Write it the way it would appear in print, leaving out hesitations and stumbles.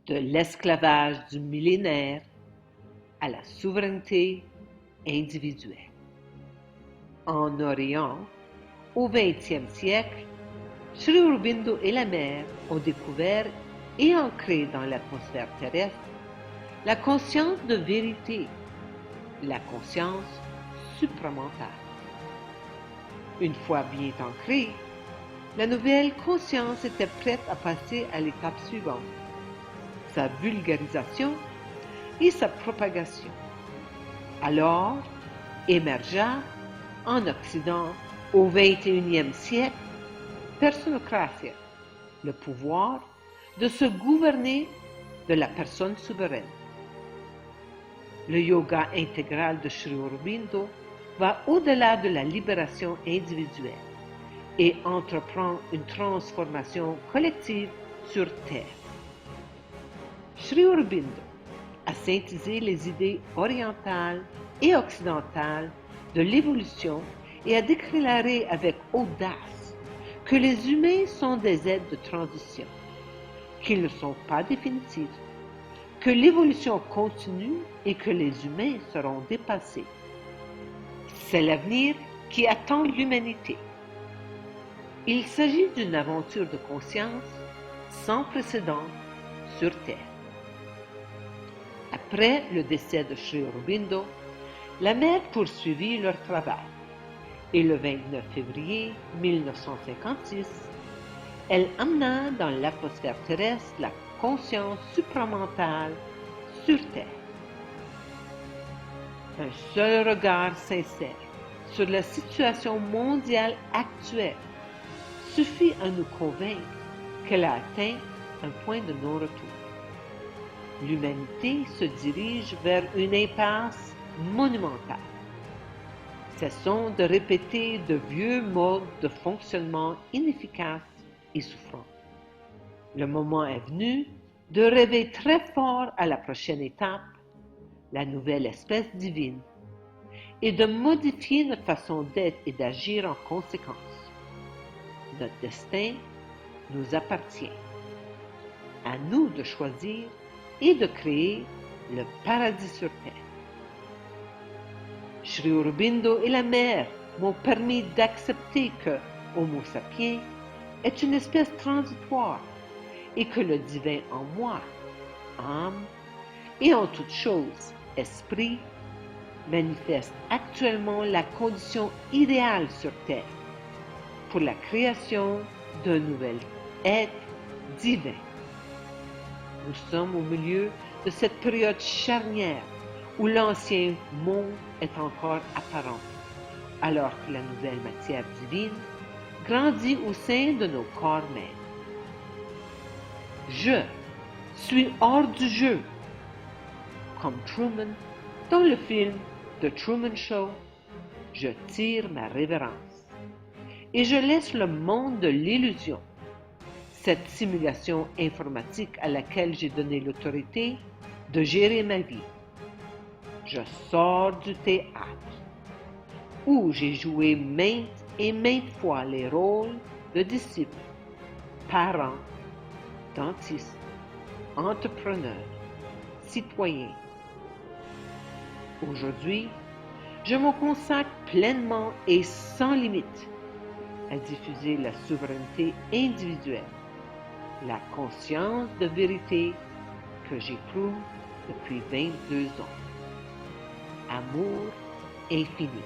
de l'esclavage du millénaire à la souveraineté individuelle. En Orient, au XXe siècle, Sri Aurobindo et la mère ont découvert et ancré dans l'atmosphère terrestre la conscience de vérité, la conscience supramentale. Une fois bien ancrée, la nouvelle conscience était prête à passer à l'étape suivante, sa vulgarisation et sa propagation. Alors émergea en Occident au XXIe siècle Personocratia, le pouvoir de se gouverner de la personne souveraine. Le yoga intégral de Sri Aurobindo va au-delà de la libération individuelle et entreprend une transformation collective sur Terre. Sri Aurobindo a synthétisé les idées orientales et occidentales de l'évolution et a déclaré avec audace que les humains sont des êtres de transition, qu'ils ne sont pas définitifs, que l'évolution continue et que les humains seront dépassés. C'est l'avenir qui attend l'humanité. Il s'agit d'une aventure de conscience sans précédent sur Terre. Après le décès de Sri Aurobindo, la mère poursuivit leur travail et le 29 février 1956, elle amena dans l'atmosphère terrestre la conscience supramentale sur Terre. Un seul regard sincère sur la situation mondiale actuelle suffit à nous convaincre qu'elle a atteint un point de non-retour. L'humanité se dirige vers une impasse monumentale. Cessons de répéter de vieux modes de fonctionnement inefficaces et souffrants. Le moment est venu de rêver très fort à la prochaine étape, la nouvelle espèce divine, et de modifier notre façon d'être et d'agir en conséquence. Notre destin nous appartient. À nous de choisir et de créer le paradis sur Terre. Sri Aurobindo et la mère m'ont permis d'accepter que Homo sapiens est une espèce transitoire et que le divin en moi, âme et en toute chose, esprit, manifeste actuellement la condition idéale sur Terre pour la création d'un nouvel être divin. Nous sommes au milieu de cette période charnière où l'ancien monde est encore apparent, alors que la nouvelle matière divine grandit au sein de nos corps mêmes. Je suis hors du jeu, comme Truman dans le film The Truman Show. Je tire ma révérence et je laisse le monde de l'illusion, cette simulation informatique à laquelle j'ai donné l'autorité de gérer ma vie. Je sors du théâtre, où j'ai joué maintes et maintes fois les rôles de disciple, parent, dentiste, entrepreneur, citoyen. Aujourd'hui, je me consacre pleinement et sans limite à diffuser la souveraineté individuelle, la conscience de vérité que j'éprouve depuis 22 ans. Amour infini.